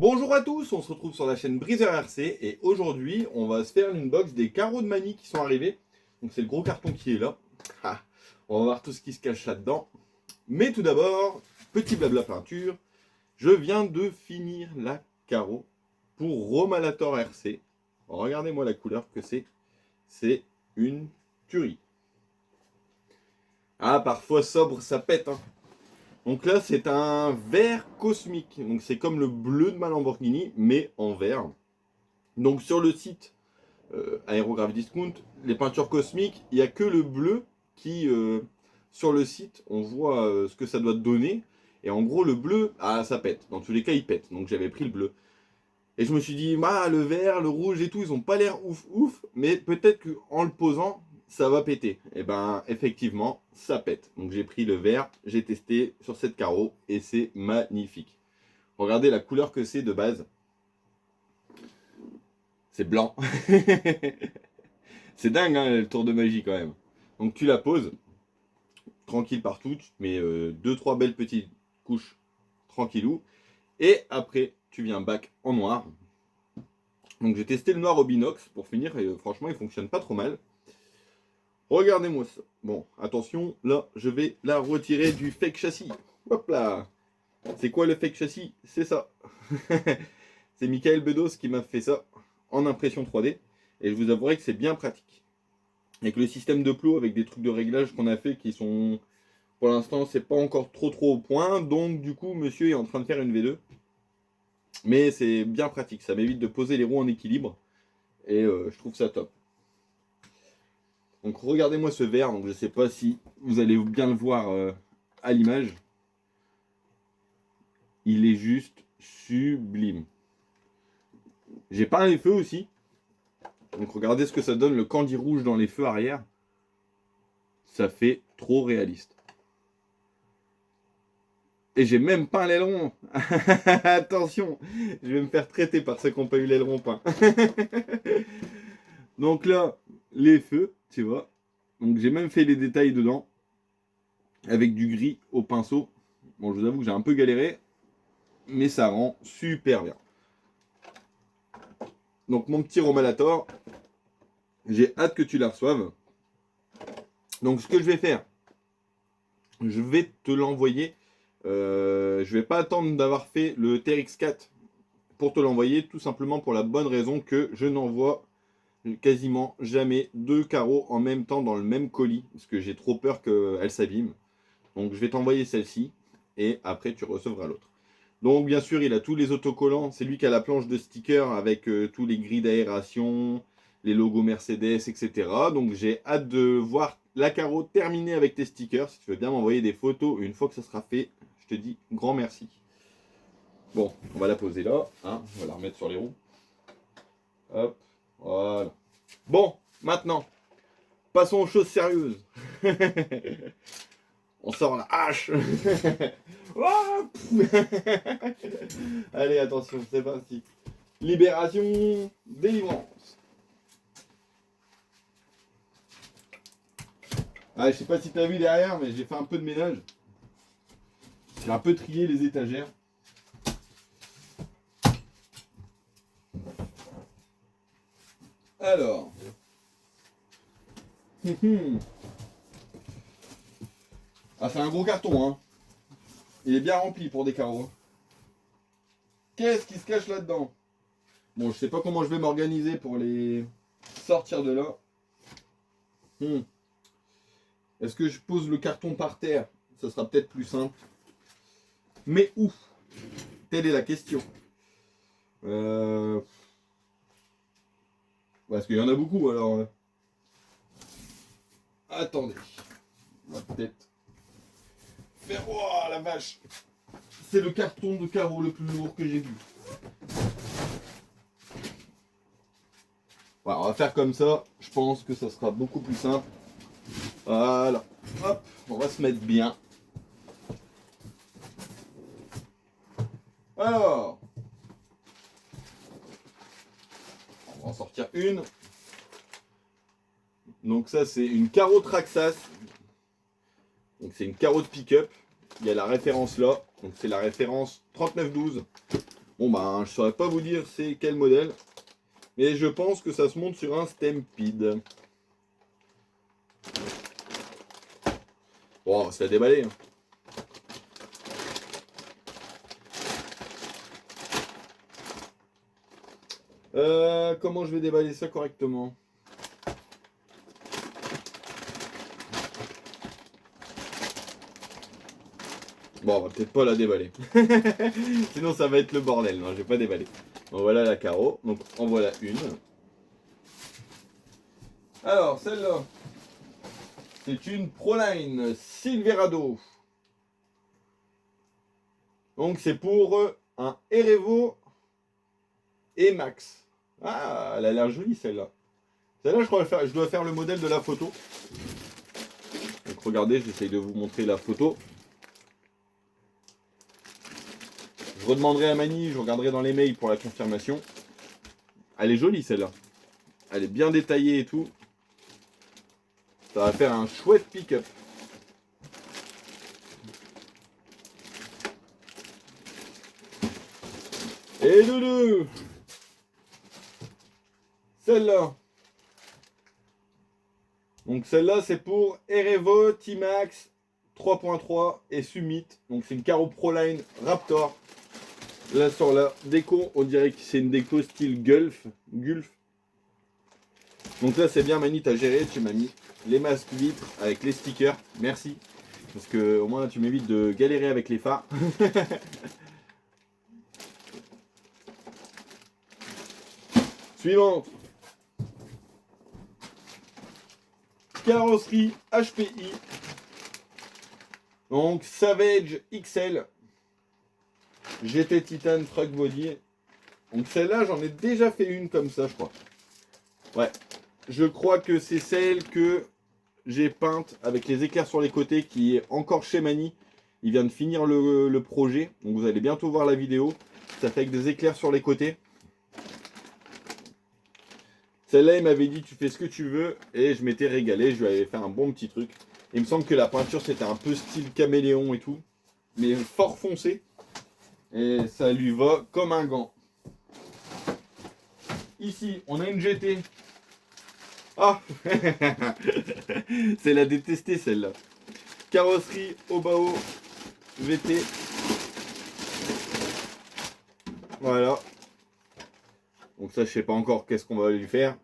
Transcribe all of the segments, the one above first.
Bonjour à tous, on se retrouve sur la chaîne Briseur RC et aujourd'hui on va se faire une box des carreaux de Manny qui sont arrivés. Donc c'est le gros carton qui est là. Ah, on va voir tout ce qui se cache là-dedans. Mais tout d'abord, petit blabla peinture. Je viens de finir la carreau pour Romalator RC. Regardez-moi la couleur que c'est. C'est une tuerie. Ah, parfois sobre, ça pète. Hein. Donc là, c'est un vert cosmique. Donc c'est comme le bleu de ma Lamborghini, mais en vert. Donc sur le site Aérographe Discount, les peintures cosmiques, il n'y a que le bleu qui, sur le site, on voit ce que ça doit donner. Et en gros, le bleu, ah, ça pète. Dans tous les cas, il pète. Donc j'avais pris le bleu. Et je me suis dit, bah, le vert, le rouge et tout, ils n'ont pas l'air ouf ouf. Mais peut-être qu'en le posant, ça va péter. Et ben, effectivement, ça pète. Donc j'ai pris le vert, j'ai testé sur cette carreau et c'est magnifique. Regardez la couleur que c'est de base. C'est blanc. C'est dingue, hein, le tour de magie quand même. Donc tu la poses, tranquille partout, tu te mets 2-3 belles petites couches, tranquillou. Et après, tu viens back en noir. Donc j'ai testé le noir au binox pour finir et franchement, il fonctionne pas trop mal. Regardez-moi ça. Bon, attention, là, je vais la retirer du fake châssis. Hop là. C'est quoi le fake châssis? C'est ça. C'est Michael Bedos qui m'a fait ça en impression 3D. Et je vous avouerai que c'est bien pratique. Avec le système de plot, avec des trucs de réglage qu'on a fait qui sont... Pour l'instant, c'est pas encore trop au point. Donc, du coup, monsieur est en train de faire une V2. Mais c'est bien pratique. Ça m'évite de poser les roues en équilibre. Et je trouve ça top. Donc regardez-moi ce verre, donc je ne sais pas si vous allez bien le voir à l'image. Il est juste sublime. J'ai peint les feux aussi. Donc regardez ce que ça donne le candy rouge dans les feux arrière. Ça fait trop réaliste. Et j'ai même peint l'aileron. Attention, je vais me faire traiter par ceux qui n'ont pas eu l'aileron peint. Donc là, les feux, tu vois. Donc j'ai même fait les détails dedans. Avec du gris au pinceau. Bon, je vous avoue que j'ai un peu galéré. Mais ça rend super bien. Donc mon petit Romalator, j'ai hâte que tu la reçoives. Donc ce que je vais faire, je vais te l'envoyer. Je vais pas attendre d'avoir fait le TRX4 pour te l'envoyer, tout simplement pour la bonne raison que je n'envoie quasiment jamais deux carreaux en même temps dans le même colis, parce que j'ai trop peur qu'elle s'abîme. Donc je vais t'envoyer celle-ci, et après tu recevras l'autre. Donc bien sûr, il a tous les autocollants. C'est lui qui a la planche de stickers avec tous les grilles d'aération, les logos Mercedes, etc. Donc j'ai hâte de voir la carreau terminée avec tes stickers. Si tu veux bien m'envoyer des photos une fois que ça sera fait, je te dis grand merci. Bon, on va la poser là. Hein, on va la remettre sur les roues. Hop, voilà. Bon, maintenant, passons aux choses sérieuses. On sort la hache. Allez, attention, c'est parti. Libération, délivrance. Ah, je sais pas si tu as vu derrière, mais j'ai fait un peu de ménage. J'ai un peu trié les étagères. Alors. Ah, c'est un gros carton, hein. Il est bien rempli pour des carreaux. Qu'est-ce qui se cache là-dedans? Bon, je sais pas comment je vais m'organiser pour les sortir de là. Est-ce que je pose le carton par terre? Ça sera peut-être plus simple. Mais où? Telle est la question. Parce qu'il y en a beaucoup, alors... Attendez. On va peut-être... faire... Oh, la vache! C'est le carton de carreau le plus lourd que j'ai vu. Voilà, on va faire comme ça. Je pense que ça sera beaucoup plus simple. Voilà. Hop, on va se mettre bien. Alors. On va en sortir une. Donc ça, c'est une carreau Traxxas. Donc c'est une carreau de pick-up. Il y a la référence là. Donc c'est la référence 3912. Bon bah, je saurais pas vous dire c'est quel modèle. Mais je pense que ça se monte sur un Stampede. Bon, on va se la déballer. Hein. Comment je vais déballer ça correctement? Bon, on va peut-être pas la déballer. Sinon, ça va être le bordel. Non, je vais pas déballer. Bon, voilà la carreau. Donc, en voilà une. Alors, celle-là, c'est une Proline Silverado. Donc, c'est pour un Erevo E-Max. Ah, elle a l'air jolie, celle-là. Celle-là, je dois faire le modèle de la photo. Donc, regardez, j'essaye de vous montrer la photo. Je redemanderai à Mani, je regarderai dans les mails pour la confirmation. Elle est jolie, celle-là. Elle est bien détaillée et tout. Ça va faire un chouette pick-up. Et Doudou, celle-là. Donc celle-là, c'est pour Erevo, T-Max, 3.3 et Summit. Donc c'est une carreau Proline Raptor. Là sur la déco, on dirait que c'est une déco style Gulf. Donc là c'est bien Mani, t'as géré, tu m'as mis les masques vitres avec les stickers. Merci. Parce que au moins tu m'évites de galérer avec les phares. Suivante. Carrosserie HPI. Donc Savage XL. GT Titan Truck Body. Donc celle-là, j'en ai déjà fait une comme ça, je crois. Ouais. Je crois que c'est celle que j'ai peinte avec les éclairs sur les côtés qui est encore chez Mani. Il vient de finir le projet. Donc vous allez bientôt voir la vidéo. Ça fait avec des éclairs sur les côtés. Celle-là, il m'avait dit tu fais ce que tu veux. Et je m'étais régalé. Je lui avais fait un bon petit truc. Il me semble que la peinture c'était un peu style caméléon et tout. Mais fort foncé. Et ça lui va comme un gant. Ici, on a une GT. Ah c'est la détestée celle-là. Carrosserie Obao VT. Voilà. Donc ça, je sais pas encore qu'est-ce qu'on va lui faire.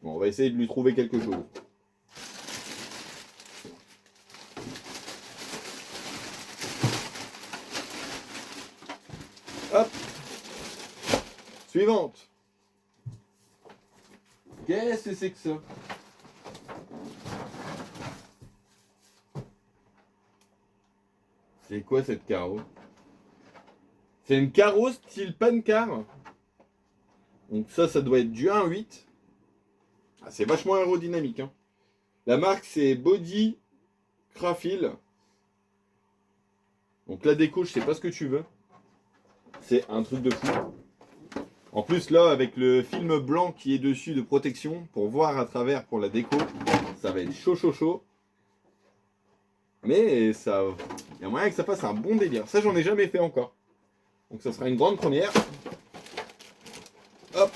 Bon, on va essayer de lui trouver quelque chose. Hop. Suivante. Qu'est-ce que c'est que ça? C'est quoi cette carreau? C'est une carreau style pancar. Donc ça doit être du 1.8. Ah, c'est vachement aérodynamique. Hein. La marque, c'est Body Crafil. Donc la déco, je sais pas ce que tu veux. C'est un truc de fou. En plus, là, avec le film blanc qui est dessus de protection, pour voir à travers pour la déco, ça va être chaud. Mais ça, il y a moyen que ça fasse un bon délire. Ça, j'en ai jamais fait encore. Donc ça sera une grande première. Hop.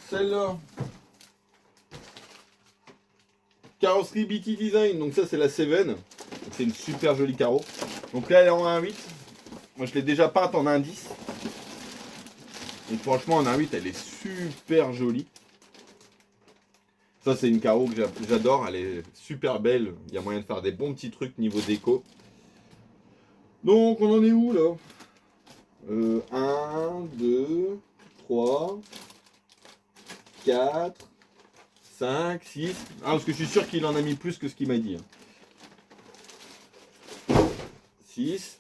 Celle-là. Carrosserie BT Design. Donc ça, c'est la 7. C'est une super jolie carreau. Donc là, elle est en 1.8. Moi, je l'ai déjà peinte en 1.10. Donc franchement, en 1.8, elle est super jolie. Ça, c'est une carreau que j'adore. Elle est super belle. Il y a moyen de faire des bons petits trucs niveau déco. Donc, on en est où, là 1, 2, 3, 4, 5, 6. Ah, parce que je suis sûr qu'il en a mis plus que ce qu'il m'a dit. 6.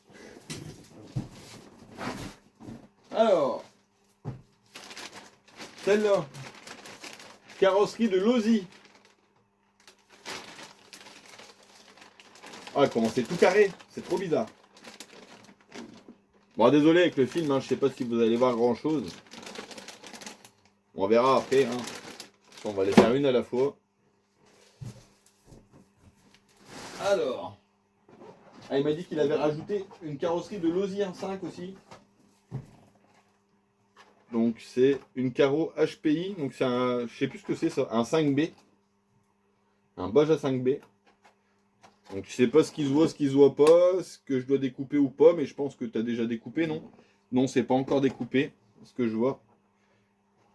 Alors, celle-là. Carrosserie de Losi. Ah, comment c'est tout carré. C'est trop bizarre. Bon, désolé avec le film, hein, je sais pas si vous allez voir grand chose. On verra après. Hein. On va les faire une à la fois. Alors. Ah, il m'a dit qu'il avait rajouté une carrosserie de Losi 1.5 aussi. Donc c'est une carreau HPI, donc c'est un, je sais plus ce que c'est ça, un 5B. Un Baja 5B. Donc je sais pas ce qui se voit pas, ce que je dois découper ou pas, mais je pense que tu as déjà découpé, non? Non, c'est pas encore découpé, ce que je vois.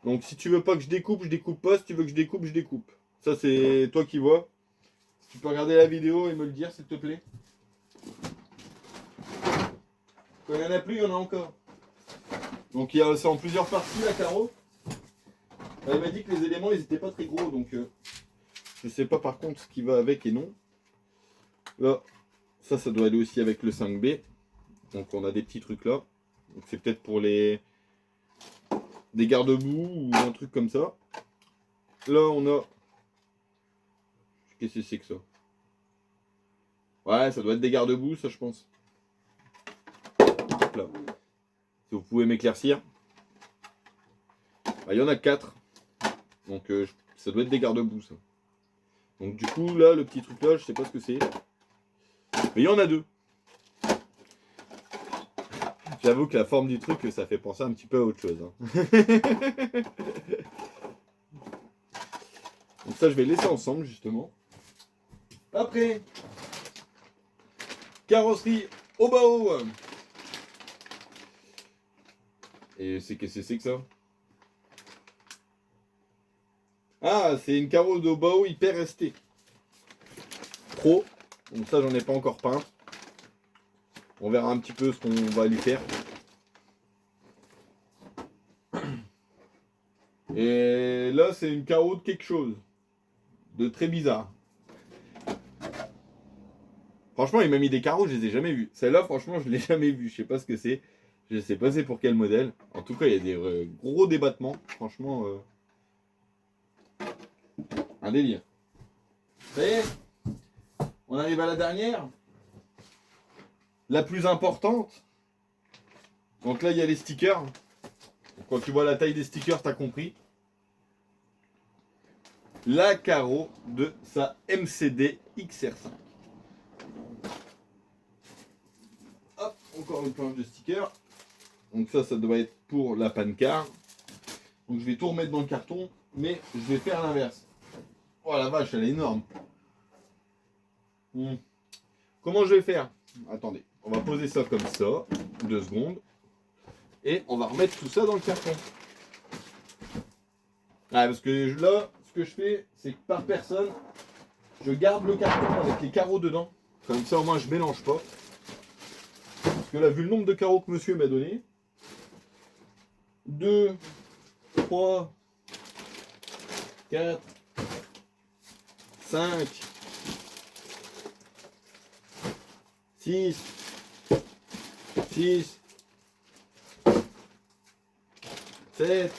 Donc si tu veux pas que je découpe pas. Si tu veux que je découpe. Ça c'est toi qui vois. Si tu peux regarder la vidéo et me le dire s'il te plaît. Quand il n'y en a plus, il y en a encore. Donc c'est en plusieurs parties la carreau. Il m'a dit que les éléments ils étaient pas très gros, donc je sais pas par contre ce qui va avec et non. Là, ça doit aller aussi avec le 5B. Donc on a des petits trucs là. Donc c'est peut-être pour des garde-boue ou un truc comme ça. Là on a... Qu'est-ce que c'est que ça? Ouais, ça doit être des garde-boue, ça je pense. Hop là. Si vous pouvez m'éclaircir. Il y en a 4. Donc ça doit être des garde-boue ça. Donc du coup là, le petit truc là, je sais pas ce que c'est. Mais il y en a 2. J'avoue que la forme du truc, ça fait penser un petit peu à autre chose. Hein. Donc ça, je vais laisser ensemble, justement. Après, carrosserie au bao. Et qu'est-ce que c'est que ça? Ah, c'est une carreau de bao hyper ST. Pro. Donc ça, j'en ai pas encore peint. On verra un petit peu ce qu'on va lui faire. Et là, c'est une carreau de quelque chose. De très bizarre. Franchement, il m'a mis des carreaux, je les ai jamais vus. Celle-là, franchement, je l'ai jamais vue. Je sais pas ce que c'est. Je sais pas c'est pour quel modèle. En tout cas, il y a des gros débattements. Franchement, un délire. Ça y est, on arrive à la dernière. La plus importante. Donc là, il y a les stickers. Quand tu vois la taille des stickers, t'as compris. La carreau de sa MCD XR5. Hop, encore une planche de stickers. Donc ça doit être pour la pancarte. Donc je vais tout remettre dans le carton, mais je vais faire l'inverse. Oh la vache, elle est énorme. Comment je vais faire? Attendez, on va poser ça comme ça, 2 secondes. Et on va remettre tout ça dans le carton. Ah, parce que là, ce que je fais, c'est que par personne, je garde le carton avec les carreaux dedans. Comme ça, au moins, je mélange pas. Parce que là, vu le nombre de carreaux que monsieur m'a donné, 2, 3, 4, 5, 6, 7,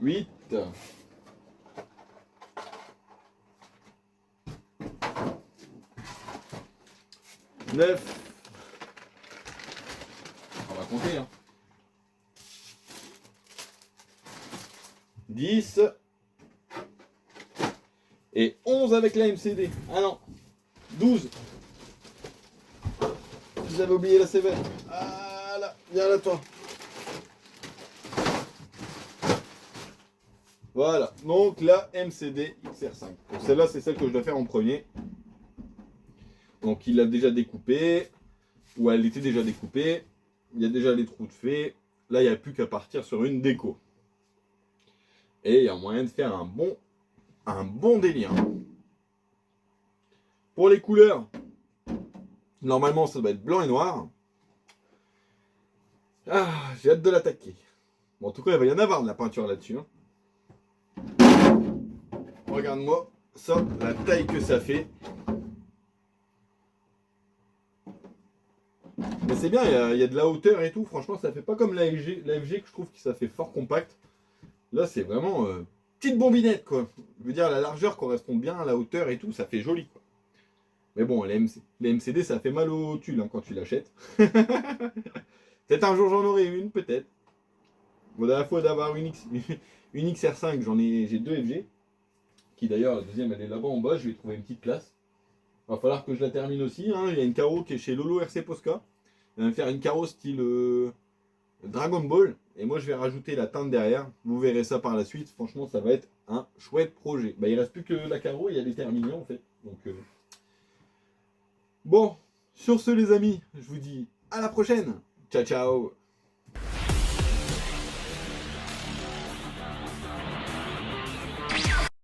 8, 9, on va compter, hein. 10 et 11 avec la MCD. Ah non, 12. J'avais oublié la sévère. Ah là, viens là toi. Voilà, donc la MCD XR5. Donc celle-là, c'est celle que je dois faire en premier. Donc il l'a déjà découpée, ou elle était déjà découpée. Il y a déjà les trous de fait. Là, il n'y a plus qu'à partir sur une déco. Et il y a moyen de faire un bon délire. Pour les couleurs, normalement ça doit être blanc et noir. Ah, j'ai hâte de l'attaquer. Bon, en tout cas, il va y en avoir de la peinture là-dessus. Hein. Regarde-moi ça, la taille que ça fait. Mais c'est bien, il y a de la hauteur et tout. Franchement, ça fait pas comme la FG. La FG que je trouve que ça fait fort compact. Là, c'est vraiment petite bombinette, quoi. Je veux dire, la largeur correspond bien à la hauteur et tout. Ça fait joli, quoi. Mais bon, les MCD, ça fait mal au tulle hein, quand tu l'achètes. Peut-être un jour j'en aurai une, peut-être. Bon, à la fois d'avoir une, une XR5, j'ai 2 FG, qui d'ailleurs, la deuxième, elle est là-bas en bas, je vais trouver une petite place. Va falloir que je la termine aussi, hein. Il y a une carreau qui est chez Lolo RC Posca. Il va me faire une carreau style Dragon Ball, et moi je vais rajouter la teinte derrière. Vous verrez ça par la suite, franchement ça va être un chouette projet. Bah, il reste plus que la carreau et elle est terminée en fait. Donc, bon, sur ce les amis, je vous dis à la prochaine. Ciao ciao.